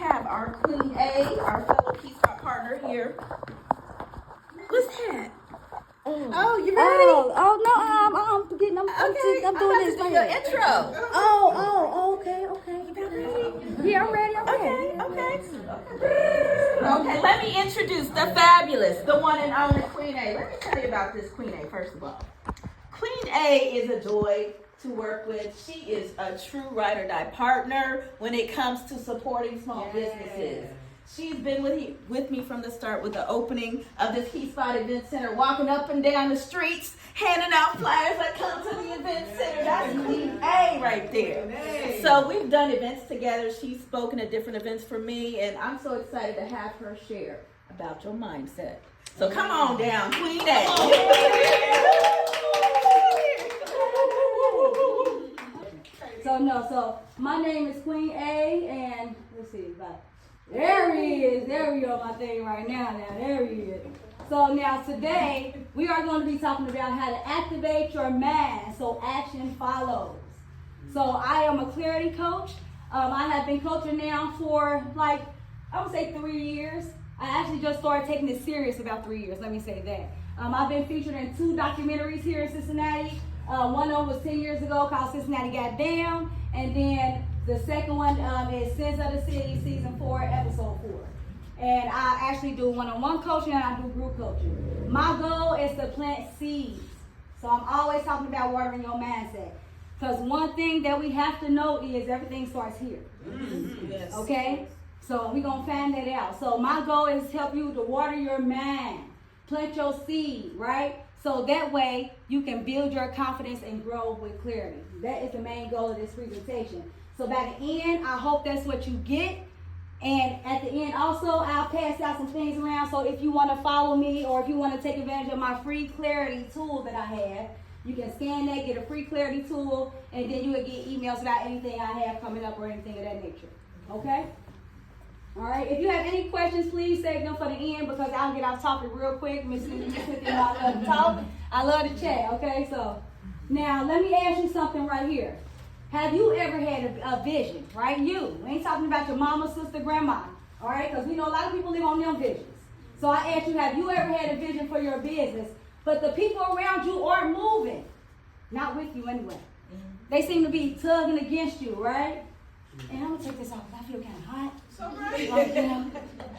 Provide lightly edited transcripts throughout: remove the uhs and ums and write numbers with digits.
have our Queen A, our fellow Peace Corps partner here. What's that? Oh, you ready? I'm forgetting. I'm doing this. Do your intro. Okay. You ready? Yeah, I'm ready. Okay, let me introduce the fabulous, the one and only Queen A. Let me tell you about this Queen A, first of all. Queen A is a joy to work with. She is a true ride or die partner when it comes to supporting small businesses. She's been with me from the start with the opening of this Key Spot Event Center, walking up and down the streets, handing out flyers that come to the event center. That's Queen A right there. So we've done events together. She's spoken at different events for me, and I'm so excited to have her share about your mindset. So come on down, Queen A. So my name is Queen A, and let's see, there he is. There we go, my thing right now. There he is. So now today, we are going to be talking about how to activate your mind so action follows. So I am a clarity coach. I have been coaching now for I would say 3 years. I actually just started taking this serious about 3 years, let me say that. I've been featured in 2 documentaries here in Cincinnati. One of them was 10 years ago called Cincinnati Got Down, and then the second one is Sins of the City, Season 4, Episode 4. And I actually do one-on-one coaching and I do group coaching. My goal is to plant seeds. So I'm always talking about watering your mindset. Because one thing that we have to know is everything starts here. Yes. Okay? So we're going to find that out. So my goal is to help you to water your mind. Plant your seed, right? So that way you can build your confidence and grow with clarity. That is the main goal of this presentation. So by the end, I hope that's what you get. And at the end also, I'll pass out some things around. So if you want to follow me or if you want to take advantage of my free clarity tool that I have, you can scan that, get a free clarity tool, and then you will get emails about anything I have coming up or anything of that nature. Okay? All right. If you have any questions, please save them for the end because I'll get off topic real quick. Miss Cynthia, I love to talk. I love to chat. Okay? So now let me ask you something right here. Have you ever had a vision, right? You. We ain't talking about your mama, sister, grandma, all right? Because we know a lot of people live on them visions. So I ask you, have you ever had a vision for your business, but the people around you are moving? Not with you anyway. They seem to be tugging against you, right? And I'm going to take this off because I feel kind of hot. So right.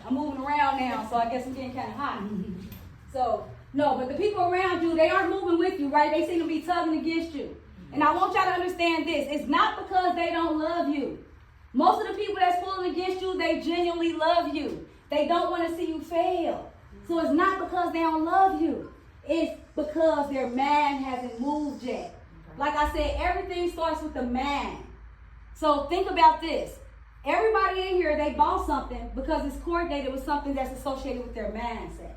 I'm moving around now, so I guess I'm getting kind of hot. So, no, but the people around you, they aren't moving with you, right? They seem to be tugging against you. And I want y'all to understand this. It's not because they don't love you. Most of the people that's pulling against you, they genuinely love you. They don't want to see you fail. So it's not because they don't love you. It's because their mind hasn't moved yet. Like I said, everything starts with the mind. So think about this. Everybody in here, they bought something because it's coordinated with something that's associated with their mindset.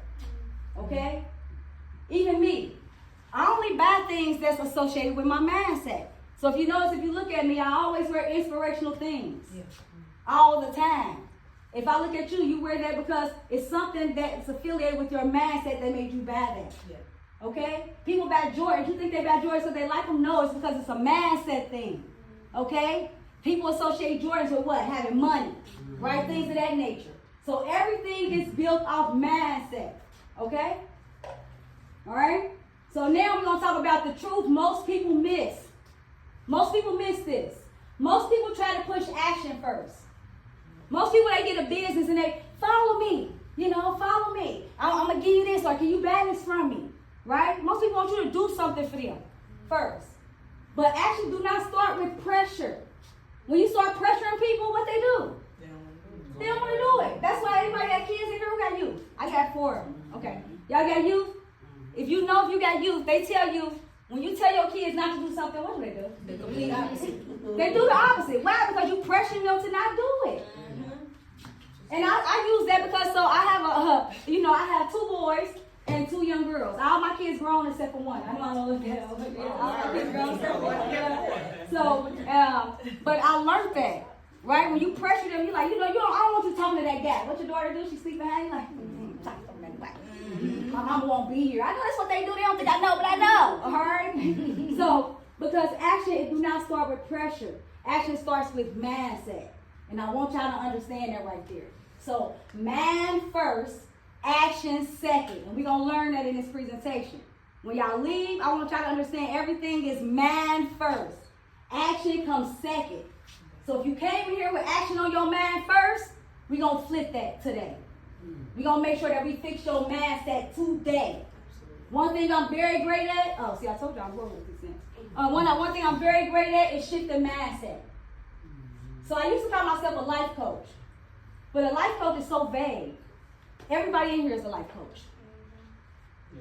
Okay? Even me. I only buy things that's associated with my mindset. So if you notice, if you look at me, I always wear inspirational things. All the time. If I look at you, you wear that because it's something that's affiliated with your mindset that made you buy that. Okay? People buy Jordans. You think they buy Jordans because they like them? No, it's because it's a mindset thing. Okay? People associate Jordans with what? Having money. Right? Things of that nature. So everything is built off mindset. Okay? All right? So now we're going to talk about the truth most people miss. Most people miss this. Most people try to push action first. Most people, they get a business and they, follow me. Follow me. I'm going to give you this, or can you buy this from me? Right? Most people want you to do something for them first. But action do not start with pressure. When you start pressuring people, what they do? They don't want to do it. That's why anybody got kids in here, who got youth? I got 4 of them. Okay. Y'all got youth? If you got youth, they tell you, when you tell your kids not to do something, what do? The complete opposite. They do the opposite. Why? Because you pressure them to not do it. And I use that because I have 2 boys and 2 young girls. All my kids grown except for 1. I know I don't look at all my kids grown except for 1. So, but I learned that, right? When you pressure them, you're like, I don't want you talking to that guy. What your daughter do? She sleep behind you like, my mama won't be here. I know that's what they do. They don't think I know, but I know. All right? So, because action, it do not start with pressure. Action starts with mindset. And I want y'all to understand that right there. So, mind first, action second. And we're going to learn that in this presentation. When y'all leave, I want y'all to understand everything is mind first. Action comes second. So if you came here with action on your mind first, we're going to flip that today. We're going to make sure that we fix your mindset today. One thing I'm very great at, I told you I'm rolling with this. One thing I'm very great at is shifting mindset. So I used to call myself a life coach. But a life coach is so vague. Everybody in here is a life coach.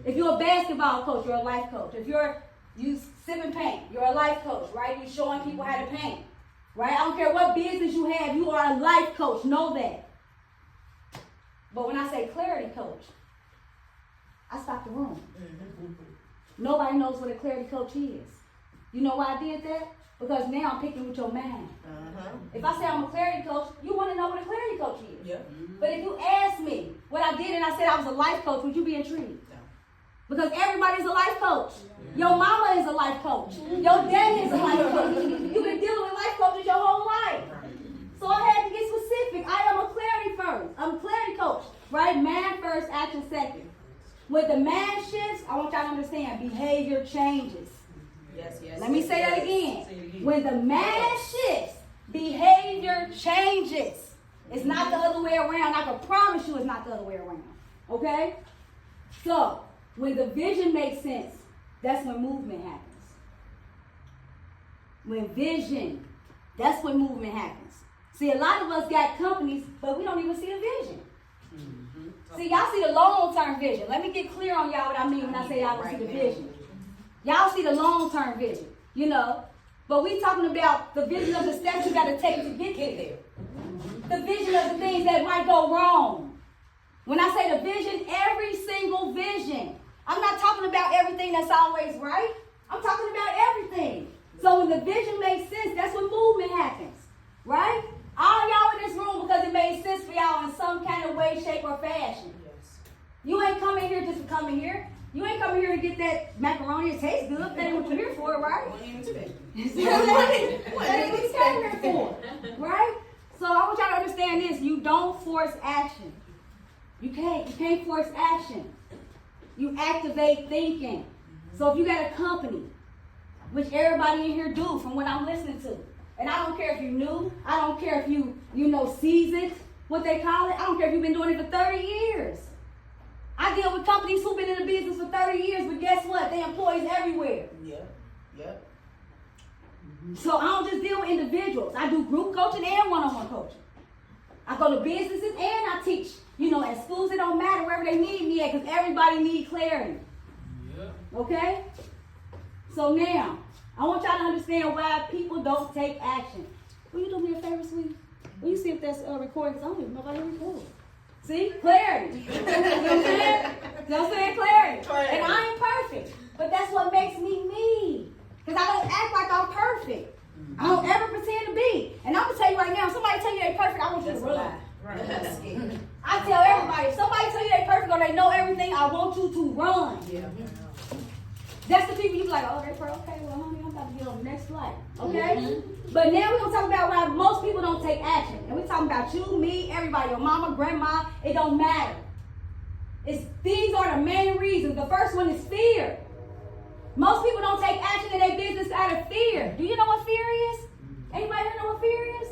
If you're a basketball coach, you're a life coach. If you sip and paint, you're a life coach, right? You're showing people how to paint, right? I don't care what business you have, you are a life coach. Know that. But when I say clarity coach, I stop the room. Nobody knows what a clarity coach is. You know why I did that? Because now I'm picking with your mind. If I say I'm a clarity coach, you want to know what a clarity coach is. Yeah. But if you ask me what I did and I said I was a life coach, would you be intrigued? Because everybody's a life coach. Your mama is a life coach. Your daddy is a life coach. You've been dealing with life coaches your whole life. So I had to get specific. I am a clarity first. I'm a clarity coach. Right? Mind first, action second. When the mind shifts, I want y'all to understand, behavior changes. Yes. Let me say that again. When the mind shifts, behavior changes. It's not the other way around. I can promise you it's not the other way around. Okay? So, when the vision makes sense, that's when movement happens. When vision, that's when movement happens. See, a lot of us got companies, but we don't even see the vision. See, y'all see the long-term vision. Let me get clear on y'all what I mean when I say y'all don't see the vision. Y'all see the long-term vision, you know. But we talking about the vision of the steps you got to take to get there. The vision of the things that might go wrong. When I say the vision, every single vision. I'm not talking about everything that's always right. I'm talking about everything. So when the vision makes sense, that's when movement happens, right? All y'all in this room because it made sense for y'all in some kind of way, shape, or fashion. Yes. You ain't coming here just to come in here. You ain't coming here to get that macaroni. It tastes good. That ain't what you're here for, right? What ain't today? That ain't what you came here for, right? So I want y'all to understand this. You don't force action. You can't force action. You activate thinking. So if you got a company, which everybody in here do from what I'm listening to, and I don't care if you're new, I don't care if you seasoned, what they call it, I don't care if you've been doing it for 30 years. I deal with companies who've been in the business for 30 years, but guess what? They employees everywhere. Yeah. So I don't just deal with individuals. I do group coaching and one-on-one coaching. I go to businesses and I teach. At schools, it don't matter wherever they need me at because everybody needs clarity. Yeah. Okay? So now, I want y'all to understand why people don't take action. Will you do me a favor, sweetie? Will you see if that's recording? Because I don't even know if I can record. See? Clarity. You know what I'm saying? You know what I'm saying? Clarity. And I ain't perfect. But that's what makes me me. Because I don't act like I'm perfect. I don't ever pretend to be. And I'm going to tell you right now, if somebody tell you they're perfect, I want you to run. I tell everybody, if somebody tell you they're perfect or they know everything, I want you to run. Yeah. That's the people you be like, oh, they're perfect. Okay, well, honey, I'm about to get on the next flight. Okay? But now we're going to talk about why most people don't take action. And we're talking about you, me, everybody, your mama, grandma. It don't matter. These are the main reasons. The first one is fear. Most people don't take action in their business out of fear. Do you know what fear is? Anybody here know what fear is?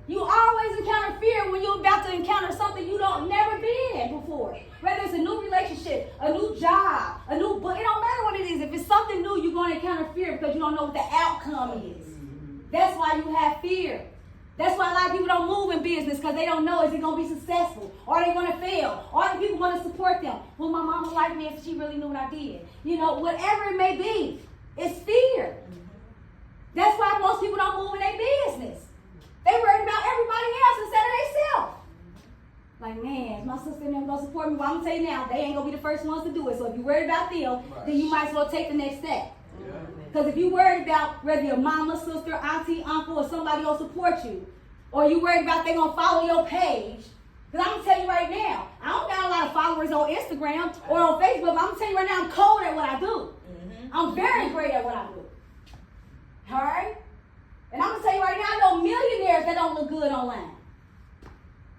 You always encounter fear when you're about to encounter something you don't never been in before. Whether it's a new relationship, a new job, a new book, it don't matter what it is. If it's something new, you're going to encounter fear because you don't know what the outcome is. That's why you have fear. That's why a lot of people don't move in business because they don't know, is it going to be successful? Or are they going to fail? Or are the people going to support them? Will my mama like me if she really knew what I did? Whatever it may be, it's fear. That's why most people don't move in their business. They worried about everybody else instead of themselves. Like, man, my sister and them going to support me. Well, I'm going to tell you now, they ain't going to be the first ones to do it. So if you're worried about them, then you might as well take the next step. Because if you're worried about whether your mama, sister, auntie, uncle, or somebody will support you, or you worried about they going to follow your page, because I'm going to tell you right now, I don't got a lot of followers on Instagram or on Facebook, but I'm going to tell you right now, I'm cold at what I do. I'm very great at what I do. All right? And I'm gonna tell you right now, I know millionaires that don't look good online.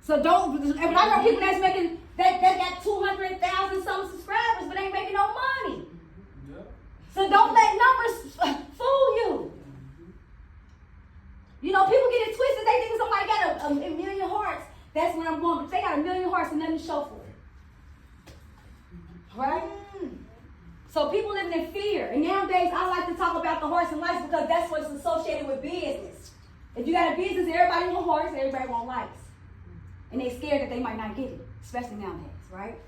So don't, and I know people that's making, that got 200,000 some subscribers, but ain't making no money. So don't let numbers fool you. You know, people get it twisted. They think somebody got a million hearts. That's when I'm going. But they got a million hearts and nothing to show for it. Right? So people living in fear. And nowadays, I like to talk about the horse and lights because that's what's associated with business. If you got a business, everybody want horse, everybody want lights. And they're scared that they might not get it, especially nowadays, right?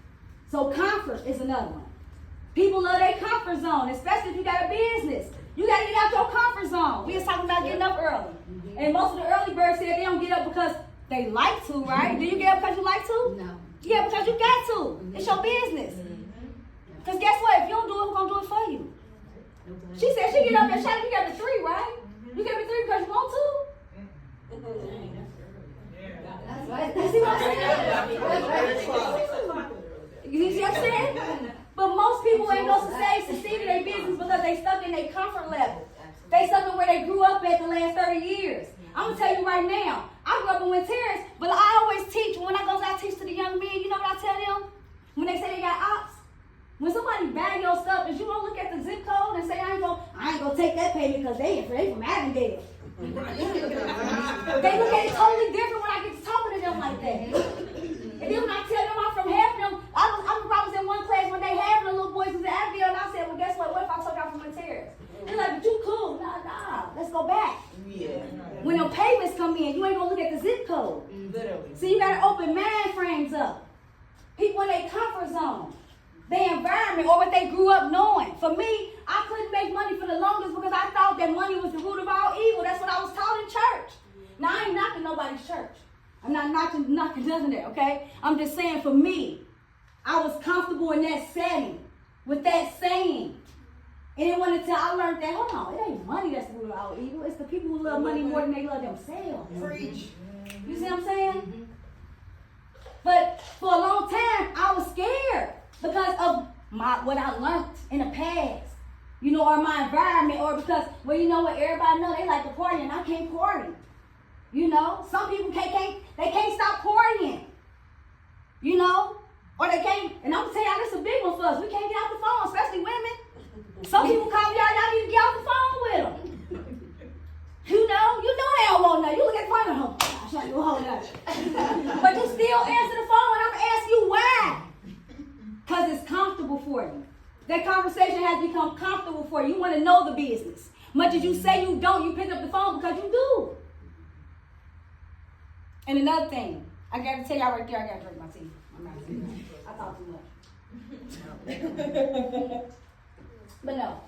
So comfort is another one. People love their comfort zone, especially if you got a business. You got to get out your comfort zone. We was talking about getting up early. And most of the early birds said they don't get up because they like to, right? Do you get up because you like to? No. Yeah, because you got to. It's your business. Because guess what? If you don't do it, who's going to do it for you? She said she get up at Shotty, you get up at 3, right? You get up at 3 because you want to? That's right. See what I'm saying? You see what I'm saying? But most people ain't going to succeed in their business because they stuck in their comfort level. They stuck in where they grew up at the last 30 years. I'm going to tell you right now, I grew up in Wynn Terrace, but I always teach, when I go out teach to the young men, you know what I tell them? When they say they got ops, when somebody bag your stuff, is you going to look at the zip code and say, I ain't going to take that payment because they from Avondale. They look at it totally different when I get to talking to them like that. And then when I tell them I'm from Hampton, I was in one class one day, half of the little boys was in Avondale, and I said, well, guess what? What if I told y'all from Wynn Terrace? They're like, but you cool. Nah, let's go back. Yeah. When them payments come in, you ain't gonna look at the zip code. Literally. So you gotta open mind frames up. People in their comfort zone, their environment, or what they grew up knowing. For me, I couldn't make money for the longest because I thought that money was the root of all evil. That's what I was taught in church. Now, I ain't knocking nobody's church. I'm not knocking nothing there, okay? I'm just saying for me, I was comfortable in that setting with that saying. And then I learned that, hold on, it ain't money that's the root of all evil. It's the people who love money more than they love themselves. Preach. You see what I'm saying? But for a long time, I was scared because of what I learned in the past, you know, or my environment, or because, well, you know what, everybody know they like to party and I can't party. You know, some people can't stop partying. You know, or they can't, and I'm gonna tell y'all, this is a big one for us. We can't get off the phone, especially women. Some people call me out, y'all need to get off the phone with them. You know they don't want nothing. You look at the phone and oh, gosh, I you hold up. But you still answer the phone and I'm gonna ask you why. Because it's comfortable for you. That conversation has become comfortable for you. You want to know the business. Much as you say you don't, you pick up the phone because you do. And another thing, I gotta tell y'all right there, I gotta drink my tea. I talk too much. But no.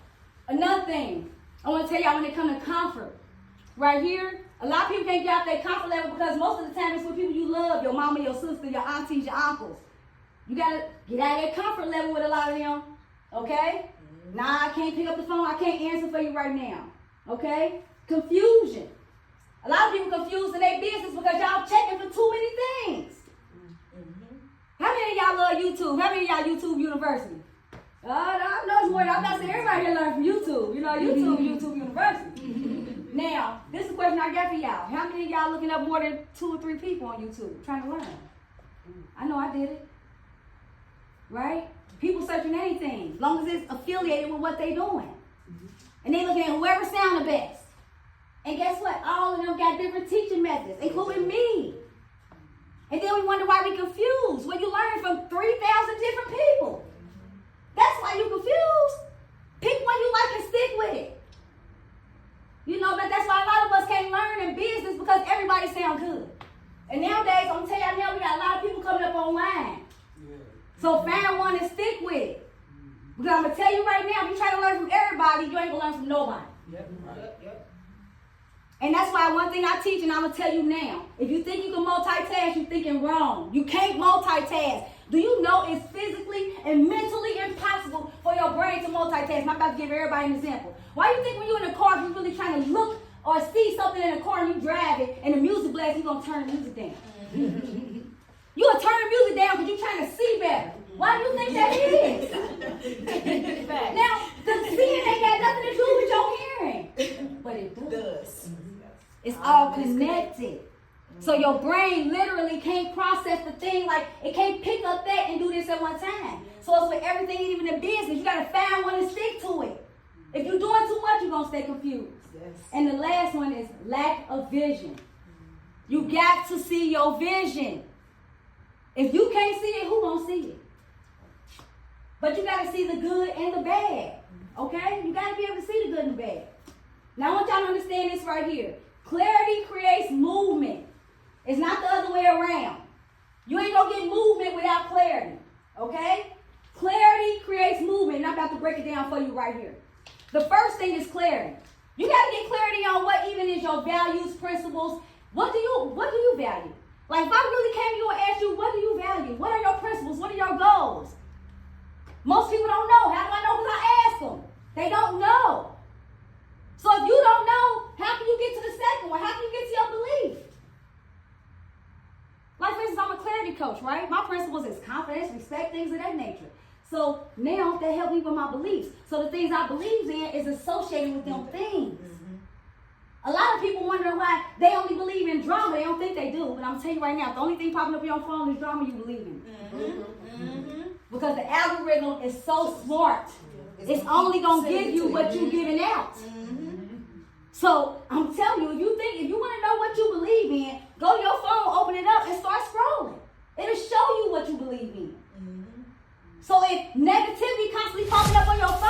Another thing, I want to tell y'all when it comes to comfort. Right here, a lot of people can't get out their comfort level because most of the time it's with people you love, your mama, your sister, your aunties, your uncles. You got to get out of that comfort level with a lot of them. Okay? Nah, I can't pick up the phone. I can't answer for you right now. Okay? Confusion. A lot of people confused in their business because y'all checking for too many things. How many of y'all love YouTube? How many of y'all YouTube University? I know it's more. I'm not saying everybody here learn from YouTube. You know, YouTube University. Now, this is a question I got for y'all. How many of y'all looking up more than 2 or 3 people on YouTube trying to learn? I know I did it. Right? People searching anything, as long as it's affiliated with what they doing. And they looking at whoever sound the best. And guess what? All of them got different teaching methods, including me. And then we wonder why we confused when you learn from 3,000 different people. That's why you're confused. Pick one you like and stick with it. You know, but that's why a lot of us can't learn in business because everybody sound good. And nowadays, I'm going to tell y'all now, we got a lot of people coming up online. So find one and stick with it. Because I'm going to tell you right now, if you try to learn from everybody, you ain't going to learn from nobody. Yep. And that's why one thing I teach, and I'm going to tell you now, if you think you can multitask, you're thinking wrong. You can't multitask. Do you know it's physically and mentally impossible for your brain to multitask? I'm about to give everybody an example. Why do you think when you're in a car, if you're really trying to look or see something in the car and you drive it and the music blasts, you're going to turn the music down? You'll turn the music down because you're trying to see better. Why do you think that is? Now, the seeing ain't got nothing to do with your hearing. But it does. It's all connected. So your brain literally can't process the thing, like it can't pick up that and do this at one time. So it's with everything, even in business. You gotta find one and stick to it. If you're doing too much, you're gonna stay confused. Yes. And the last one is lack of vision. You got to see your vision. If you can't see it, who gonna see it? But you gotta see the good and the bad. Okay? You gotta be able to see the good and the bad. Now I want y'all to understand this right here. Clarity creates movement. It's not the other way around. You ain't gonna get movement without clarity. Okay? Clarity creates movement. And I'm about to break it down for you right here. The first thing is clarity. You gotta get clarity on what even is your values, principles. What do you value? Like if I really came to you and asked you, what do you value? What are your principles? What are your goals? Most people don't know. How do I know? Because I ask them. They don't know. So if you don't know, how can you get to the second one? How can you get to your belief? Like for instance, I'm a clarity coach, right? My principles is confidence, respect, things of that nature. So now that helps me with my beliefs. So the things I believe in is associated with them things. A lot of people wonder why they only believe in drama. They don't think they do. But I'm telling you right now, the only thing popping up on your phone is drama you believe in. Because the algorithm is so smart. It's only going to give you what you're giving out. So I'm telling you, if you want to know what you believe in, go to your phone, open it up, and start scrolling. It'll show you what you believe in. So if negativity constantly popping up on your phone,